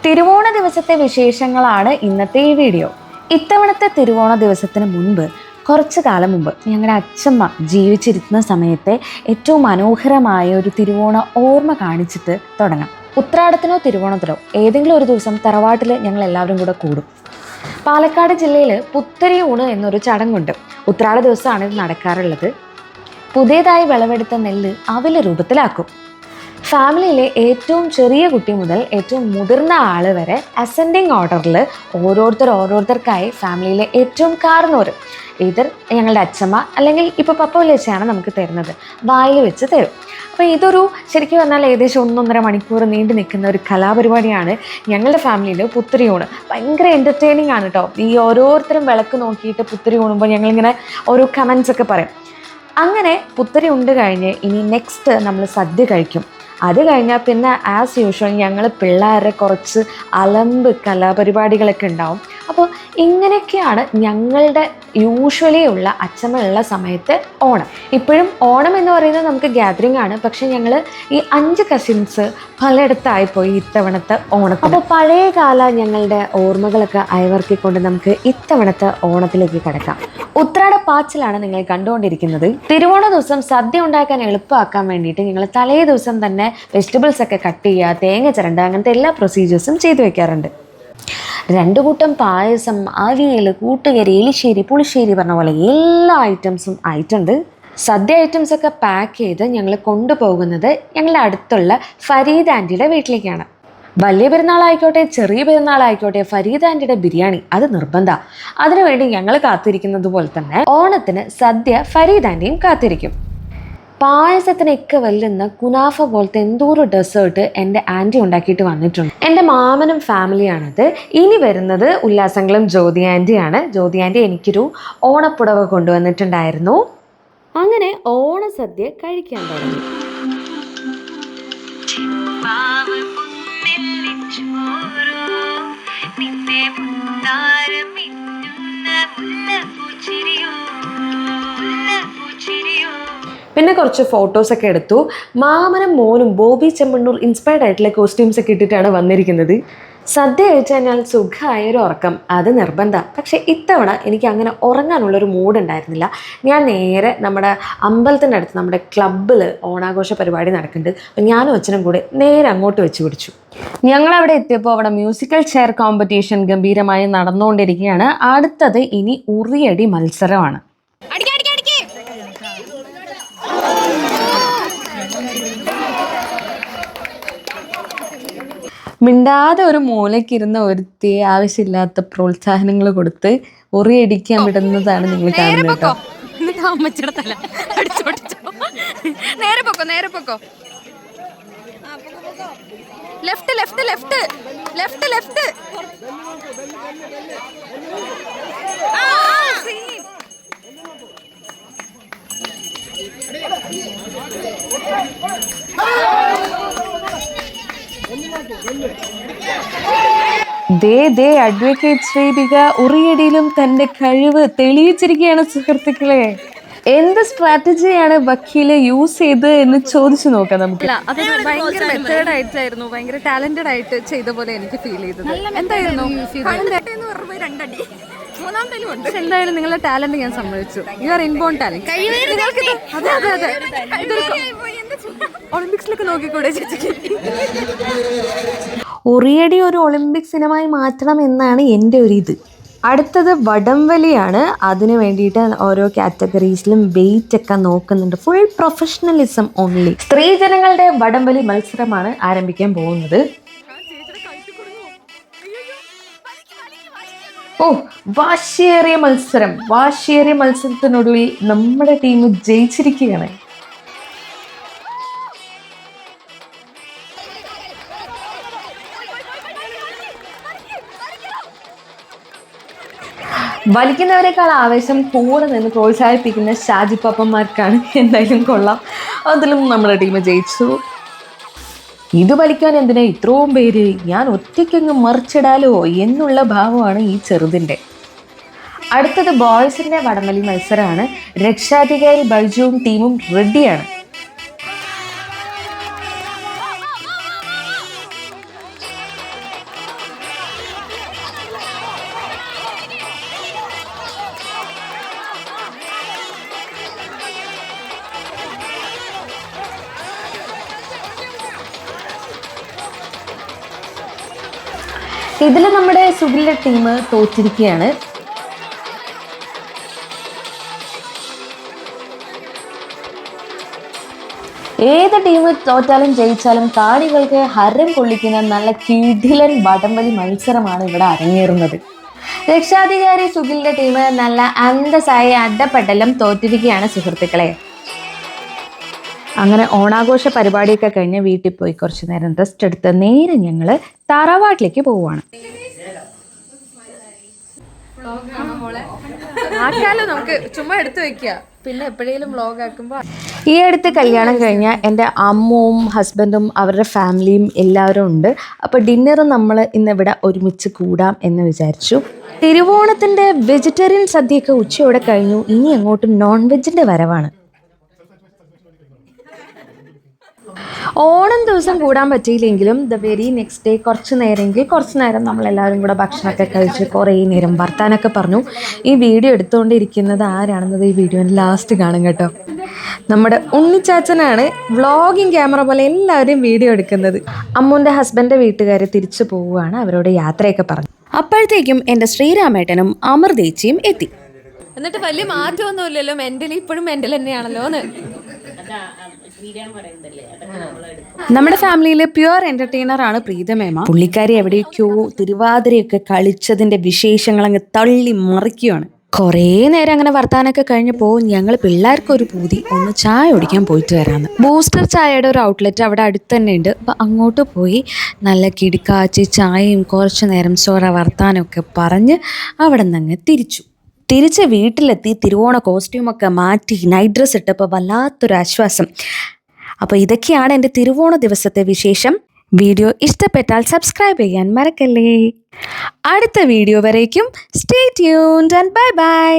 തിരുവോണ ദിവസത്തെ വിശേഷങ്ങളാണ് ഇന്നത്തെ ഈ വീഡിയോ. ഇത്തവണത്തെ തിരുവോണ ദിവസത്തിന് മുൻപ് കുറച്ചു കാലം മുമ്പ് ഞങ്ങളുടെ അച്ഛമ്മ ജീവിച്ചിരുന്ന സമയത്തെ ഏറ്റവും മനോഹരമായ ഒരു തിരുവോണ ഓർമ്മ കാണിച്ചിട്ട് തുടങ്ങാം. ഉത്രാടത്തിനോ തിരുവോണത്തിനോ ഏതെങ്കിലും ഒരു ദിവസം തറവാട്ടിൽ ഞങ്ങൾ എല്ലാവരും കൂടെ കൂടും. പാലക്കാട് ജില്ലയിൽ പുത്തരിയൂണ് എന്നൊരു ചടങ്ങുണ്ട്. ഉത്രാട ദിവസമാണ് ഇത് നടക്കാറുള്ളത്. പുതിയതായി വിളവെടുത്ത നെല്ല് അവില രൂപത്തിലാക്കും. ഫാമിലിയിലെ ഏറ്റവും ചെറിയ കുട്ടി മുതൽ ഏറ്റവും മുതിർന്ന ആൾ വരെ അസെൻഡിങ് ഓർഡറിൽ ഓരോരുത്തർക്കായി ഫാമിലിയിലെ ഏറ്റവും കാർന്നോർ ഇതർ ഞങ്ങളുടെ അച്ഛമ്മ അല്ലെങ്കിൽ ഇപ്പോൾ പപ്പ വിളിച്ചാണ് നമുക്ക് തരുന്നത്, വായിൽ വെച്ച് തരും. അപ്പോൾ ഇതൊരു ശരിക്കും പറഞ്ഞാൽ ഏകദേശം 1.5 മണിക്കൂർ നീണ്ടു നിൽക്കുന്ന ഒരു കലാപരിപാടിയാണ് ഞങ്ങളുടെ ഫാമിലിയിൽ പുത്തരിയൂണ്. ഭയങ്കര എൻ്റർടൈനിങ് ആണ് കേട്ടോ. ഈ ഓരോരുത്തരും വിളക്ക് നോക്കിയിട്ട് പുത്തരി ഊണുമ്പോൾ ഞങ്ങളിങ്ങനെ ഓരോ കമൻസ് ഒക്കെ പറയും. അങ്ങനെ പുത്തരി ഉണ്ട് കഴിഞ്ഞ് ഇനി നെക്സ്റ്റ് നമ്മൾ സദ്യ കഴിക്കും. അത് കഴിഞ്ഞാൽ പിന്നെ ആസ് യൂഷ്വൽ ഞങ്ങൾ പിള്ളേരെ കുറച്ച് അലമ്പ് കലാപരിപാടികളൊക്കെ ഉണ്ടാവും. അപ്പോൾ ഇങ്ങനെയൊക്കെയാണ് ഞങ്ങളുടെ യൂഷ്വലി ഉള്ള അച്ഛമ്മയുള്ള സമയത്ത് ഓണം. ഇപ്പോഴും ഓണം എന്ന് പറയുന്നത് നമുക്ക് ഗ്യാതറിംഗ് ആണ്. പക്ഷെ ഞങ്ങൾ ഈ 5 കസിൻസ് പലയിടത്തായിപ്പോയി ഇത്തവണത്തെ ഓണത്തിന്. അപ്പോൾ പഴയ കാല ഞങ്ങളുടെ ഓർമ്മകളൊക്കെ അയവർക്കിക്കൊണ്ട് നമുക്ക് ഇത്തവണത്തെ ഓണത്തിലേക്ക് കിടക്കാം. ഉത്രാട പാച്ചിലാണ് നിങ്ങൾ കണ്ടുകൊണ്ടിരിക്കുന്നത്. തിരുവോണ ദിവസം സദ്യ ഉണ്ടാക്കാൻ എളുപ്പമാക്കാൻ വേണ്ടിയിട്ട് ഞങ്ങൾ തലേ ദിവസം തന്നെ വെജിറ്റബിൾസ് ഒക്കെ കട്ട് ചെയ്യുക, തേങ്ങ ചിരണ്ട, അങ്ങനത്തെ എല്ലാ പ്രൊസീജിയേഴ്സും ചെയ്തു വെക്കാറുണ്ട്. 2 കൂട്ടം പായസം, അവിയൽ, കൂട്ടുകറി, എലിശ്ശേരി, പുളിശ്ശേരി പറഞ്ഞ പോലെ എല്ലാ ഐറ്റംസും ആയിട്ടുണ്ട്. സദ്യ ഐറ്റംസ് ഒക്കെ പാക്ക് ചെയ്ത് ഞങ്ങൾ കൊണ്ടുപോകുന്നത് ഞങ്ങളുടെ അടുത്തുള്ള ഫരീദ് ആൻറ്റിയുടെ വീട്ടിലേക്കാണ്. വലിയ പെരുന്നാളായിക്കോട്ടെ ചെറിയ പെരുന്നാളായിക്കോട്ടെ ഫരീദ് ആൻറ്റിയുടെ ബിരിയാണി അത് നിർബന്ധമാണ്. അതിനുവേണ്ടി ഞങ്ങൾ കാത്തിരിക്കുന്നത് പോലെ തന്നെ ഓണത്തിന് സദ്യ ഫരീദ് ആൻറ്റിയും കാത്തിരിക്കും. പായസത്തിനൊക്കെ വെല്ലുന്ന കുനാഫ പോലത്തെ എന്തോരം ഡെസേർട്ട് എൻ്റെ ആൻറ്റി ഉണ്ടാക്കിയിട്ട് വന്നിട്ടുണ്ട്. എൻ്റെ മാമനും ഫാമിലിയാണത്. ഇനി വരുന്നത് ഉല്ലാസങ്ങളും ജ്യോതി ആൻറ്റിയാണ്. ജ്യോതി ആൻറ്റി എനിക്കൊരു ഓണപ്പുടവ കൊണ്ടുവന്നിട്ടുണ്ടായിരുന്നു. അങ്ങനെ ഓണസദ്യ കഴിക്കാൻ തുടങ്ങി. പിന്നെ കുറച്ച് ഫോട്ടോസൊക്കെ എടുത്തു. മാമനും മോനും ബോബി ചെമ്മണ്ണൂർ ഇൻസ്പയർഡ് ആയിട്ടുള്ള കോസ്റ്റ്യൂംസ് ഒക്കെ ഇട്ടിട്ടാണ് വന്നിരിക്കുന്നത്. സദ്യ കഴിച്ചു കഴിഞ്ഞാൽ സുഖമായൊരു ഉറക്കം അത് നിർബന്ധമാണ്. പക്ഷേ ഇത്തവണ എനിക്ക് അങ്ങനെ ഉറങ്ങാനുള്ളൊരു മൂഡ് ഉണ്ടായിരുന്നില്ല. ഞാൻ നേരെ നമ്മുടെ അമ്പലത്തിൻ്റെ അടുത്ത് നമ്മുടെ ക്ലബ്ബിൽ ഓണാഘോഷ പരിപാടി നടക്കുന്നുണ്ട്. അപ്പം ഞാനും അച്ഛനും കൂടെ നേരെ അങ്ങോട്ട് വെച്ച് പിടിച്ചു. ഞങ്ങളവിടെ എത്തിയപ്പോൾ അവിടെ മ്യൂസിക്കൽ ചെയർ കോമ്പറ്റീഷൻ ഗംഭീരമായി നടന്നുകൊണ്ടിരിക്കുകയാണ്. അടുത്തത് ഇനി ഉറിയടി മത്സരമാണ്. മിണ്ടാതെ ഒരു മൂലക്കിരുന്ന ഒരുത്തി ആവശ്യമില്ലാത്ത പ്രോത്സാഹനങ്ങൾ കൊടുത്ത് ഉറിയടിക്കാൻ വിടുന്നതാണ് നിങ്ങൾ കാണുന്നത് കേട്ടോ. Left left left left left ദേ അഡ്വക്കേറ്റ് ശ്രീബിക ഉറിയടിയിലും തന്റെ കഴിവ് തെളിയിച്ചിരിക്കുകയാണ് സുഹൃത്തുക്കളെ. എന്ത് സ്ട്രാറ്റജിയാണ് വക്കീല് യൂസ് ചെയ്ത് എന്ന് ചോദിച്ചു നോക്കാം നമുക്ക്. അത് ഭയങ്കര മെത്തേഡ് ആയിട്ടായിരുന്നു, ഭയങ്കര ടാലന്റഡ് ആയിട്ട് ചെയ്ത പോലെ എനിക്ക് ഫീൽ ചെയ്തത്. എന്തായിരുന്നു എന്തായാലും നിങ്ങളുടെ ടാലന്റ് ഞാൻ സമ്മതിച്ചു. You are inborn talent. അതെ അതെ അതെ, ഒളിമ്പിക്സിലൊക്കെ നോക്കിക്കൂടെ ചേച്ചിക്ക്? ഉറിയടി ഒരു ഒളിമ്പിക്സ് ഇനമായി മാറ്റണം എന്നാണ് എൻ്റെ ഒരു ഇത്. അടുത്തത് വടംവലിയാണ്. അതിന് വേണ്ടിയിട്ട് ഓരോ കാറ്റഗറീസിലും വെയിറ്റ് ഒക്കെ നോക്കുന്നുണ്ട്. Full professionalism only. സ്ത്രീജനങ്ങളുടെ വടംവലി മത്സരമാണ് ആരംഭിക്കാൻ പോകുന്നത്. ഓ, വാശിയേറിയ മത്സരത്തിനൊടുവിൽ നമ്മുടെ ടീം ജയിച്ചിരിക്കുകയാണ്. വലിക്കുന്നവരെക്കാൾ ആവേശം കൂടെ നിന്ന് പ്രോത്സാഹിപ്പിക്കുന്ന ഷാജിപ്പാപ്പന്മാർക്കാണ്. എന്തായാലും കൊള്ളാം, അതിലും നമ്മുടെ ടീം ജയിച്ചു. ഇത് വലിക്കാൻ എന്തിനാ ഇത്രയും പേര്, ഞാൻ ഒറ്റയ്ക്കങ്ങ് മറിച്ചിടാലോ എന്നുള്ള ഭാവമാണ് ഈ ചെറുതിൻ്റെ. അടുത്തത് ബോയ്സിൻ്റെ വടംവലി മത്സരമാണ്. രക്ഷാധികാരി ബൈജുവും ടീമും റെഡിയാണ്. ഇതിൽ നമ്മുടെ സുഖിലിന്റെ ടീം തോറ്റിരിക്കുകയാണ്. ഏത് ടീം തോറ്റാലും ജയിച്ചാലും കാണികൾക്ക് ഹരം കൊള്ളിക്കുന്ന നല്ല കിടിലൻ വടംവലി മത്സരമാണ് ഇവിടെ അരങ്ങേറുന്നത്. രക്ഷാധികാരി സുഖിലിന്റെ ടീം നല്ല അന്തസ്സായി അഡപ്പട്ടെല്ലാം തോറ്റിരിക്കുകയാണ് സുഹൃത്തുക്കളെ. അങ്ങനെ ഓണാഘോഷ പരിപാടിയൊക്കെ കഴിഞ്ഞ് വീട്ടിൽ പോയി കുറച്ച് നേരം റെസ്റ്റ് എടുത്ത് നേരെ ഞങ്ങൾ തറവാട്ടിലേക്ക് പോവുകയാണ്. നമുക്ക് ചുമ്മാ എടുത്തു വെക്കുക, പിന്നെ എപ്പോഴേലും വ്ലോഗ് ആക്കുമ്പോൾ. ഈ അടുത്ത് കല്യാണം കഴിഞ്ഞ എൻ്റെ അമ്മവും ഹസ്ബൻഡും അവരുടെ ഫാമിലിയും എല്ലാവരും ഉണ്ട്. അപ്പോൾ ഡിന്നർ നമ്മൾ ഇന്നിവിടെ ഒരുമിച്ച് കൂടാം എന്ന് വിചാരിച്ചു. തിരുവോണത്തിൻ്റെ വെജിറ്റേറിയൻ സദ്യയൊക്കെ ഉച്ചയോടെ കഴിഞ്ഞു. ഇനി അങ്ങോട്ട് നോൺ വെജിൻ്റെ വരവാണ്. ഓണം ദിവസം കൂടാൻ പറ്റിയില്ലെങ്കിലും ദ വെരി നെക്സ്റ്റ് ഡേ കുറച്ച് നേരം നമ്മളെല്ലാവരും കൂടെ ഭക്ഷണമൊക്കെ കഴിച്ച് കുറേ നേരം വർത്താനൊക്കെ പറഞ്ഞു. ഈ വീഡിയോ എടുത്തുകൊണ്ടിരിക്കുന്നത് ആരാണെന്നത് ഈ വീഡിയോൻ്റെ ലാസ്റ്റ് കാണും കേട്ടോ. നമ്മുടെ ഉണ്ണിച്ചാച്ചനാണ് വ്ളോഗിങ് ക്യാമറ പോലെ എല്ലാവരും വീഡിയോ എടുക്കുന്നത്. അമ്മുൻ്റെ ഹസ്ബൻഡിൻ്റെ വീട്ടുകാർ തിരിച്ചു പോവുകയാണ്. അവരോട് യാത്രയൊക്കെ പറഞ്ഞു. അപ്പോഴത്തേക്കും എൻ്റെ ശ്രീരാമേട്ടനും അമൃതേച്ചിയും എത്തി. എന്നിട്ട് വലിയ മാറ്റമൊന്നുമില്ലല്ലോ, മെന്റലി ഇപ്പോഴും മെന്റൽ തന്നെയാണല്ലോ എന്ന്. നമ്മുടെ ഫാമിലിയിലെ പ്യുവർ എന്റർടൈനർ ആണ് പ്രീതമേമ. പുള്ളിക്കാരി എവിടേക്കോ തിരുവാതിരയൊക്കെ കളിച്ചതിന്റെ വിശേഷങ്ങൾ അങ്ങ് തള്ളി മറിക്കുകയാണ്. കുറേ നേരം അങ്ങനെ വർത്താനൊക്കെ കഴിഞ്ഞപ്പോൾ ഞങ്ങൾ പിള്ളേർക്കൊരു പൂതി ഒന്ന് ചായ കുടിക്കാൻ പോയിട്ട് വരാമെന്ന്. ബൂസ്റ്റർ ചായയുടെ ഒരു ഔട്ട്ലെറ്റ് അവിടെ അടുത്ത് തന്നെ ഉണ്ട്. അപ്പം അങ്ങോട്ട് പോയി നല്ല കിടുക്കാച്ചി ചായയും കുറച്ച് നേരം സോറ വർത്താനമൊക്കെ പറഞ്ഞ് അവിടെ നിന്ന് തിരിച്ച് വീട്ടിലെത്തി തിരുവോണ കോസ്റ്റ്യൂമൊക്കെ മാറ്റി നൈറ്റ് ഡ്രസ്സ് ഇട്ടപ്പോൾ വല്ലാത്തൊരു ആശ്വാസം. അപ്പോൾ ഇതൊക്കെയാണ് എൻ്റെ തിരുവോണ ദിവസത്തെ വിശേഷം. വീഡിയോ ഇഷ്ടപ്പെട്ടാൽ സബ്സ്ക്രൈബ് ചെയ്യാൻ മറക്കല്ലേ. അടുത്ത വീഡിയോ വരേക്കും stay tuned and bye bye.